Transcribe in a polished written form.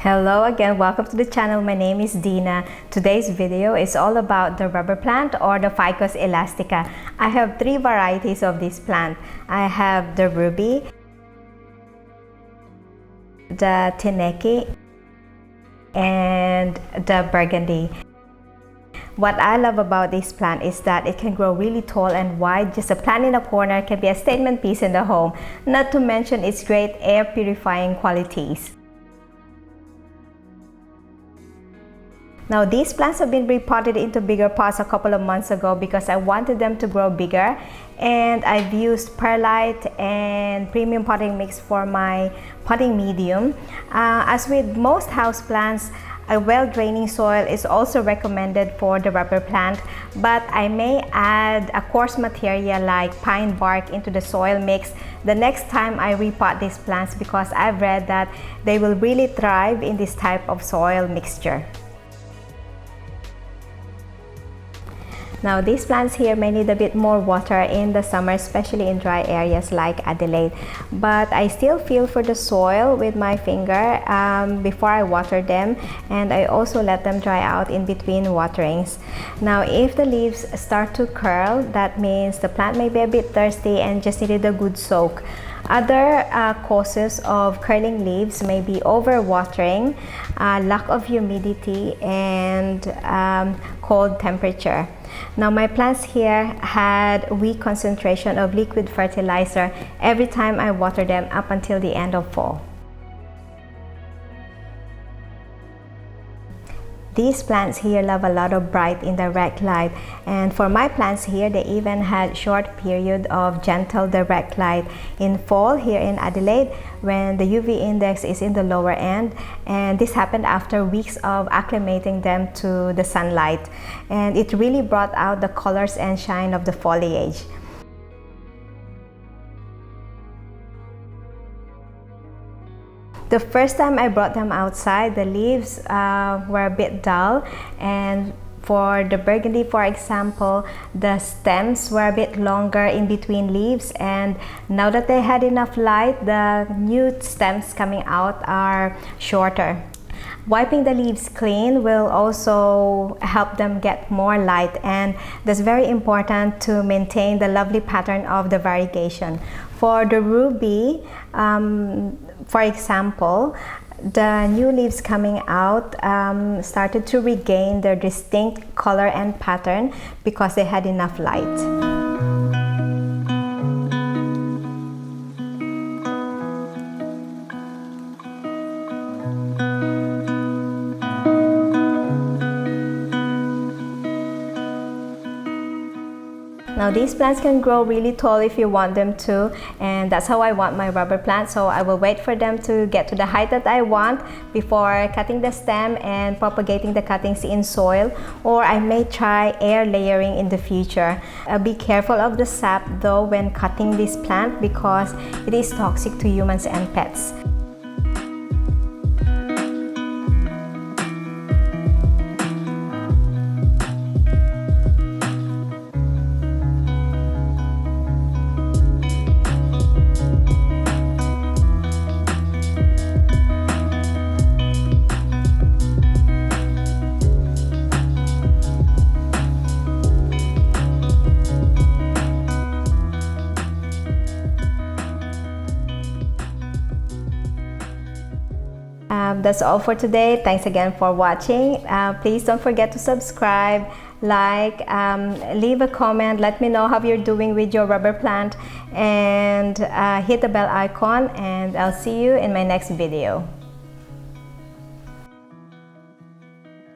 Hello again, welcome to the channel. My name is Dina. Today's video is all about the rubber plant or the Ficus Elastica. I have three varieties of this plant. I have the ruby, the teneke, and the burgundy. What I love about this plant is that it can grow really tall and wide. Just a plant in a corner can be a statement piece in the home, not to mention its great air purifying qualities. Now these plants have been repotted into bigger pots a couple of months ago because I wanted them to grow bigger, and I've used perlite and premium potting mix for my potting medium. As with most houseplants, a well-draining soil is also recommended for the rubber plant, but I may add a coarse material like pine bark into the soil mix the next time I repot these plants, because I've read that they will really thrive in this type of soil mixture. Now these plants here may need a bit more water in the summer, especially in dry areas like Adelaide, but I still feel for the soil with my finger before I water them, and I also let them dry out in between waterings. Now if the leaves start to curl, that means the plant may be a bit thirsty and just needed a good soak. Other causes of curling leaves may be overwatering, lack of humidity, and cold temperature. Now my plants here had weak concentration of liquid fertilizer every time I water them up until the end of fall. These plants here love a lot of bright indirect light, and for my plants here, they even had short period of gentle direct light in fall here in Adelaide when the UV index is in the lower end, and this happened after weeks of acclimating them to the sunlight, and it really brought out the colors and shine of the foliage. The first time I brought them outside, the leaves were a bit dull, and for the burgundy, for example, the stems were a bit longer in between leaves, and now that they had enough light, the new stems coming out are shorter. Wiping the leaves clean will also help them get more light, and that's very important to maintain the lovely pattern of the variegation. For the ruby, for example, the new leaves coming out started to regain their distinct color and pattern because they had enough light. Now these plants can grow really tall if you want them to, and that's how I want my rubber plant. So I will wait for them to get to the height that I want before cutting the stem and propagating the cuttings in soil, or I may try air layering in the future. Be careful of the sap though when cutting this plant because it is toxic to humans and pets. That's all for today. Thanks again for watching. Please don't forget to subscribe, like, leave a comment, let me know how you're doing with your rubber plant, and hit the bell icon, and I'll see you in my next video.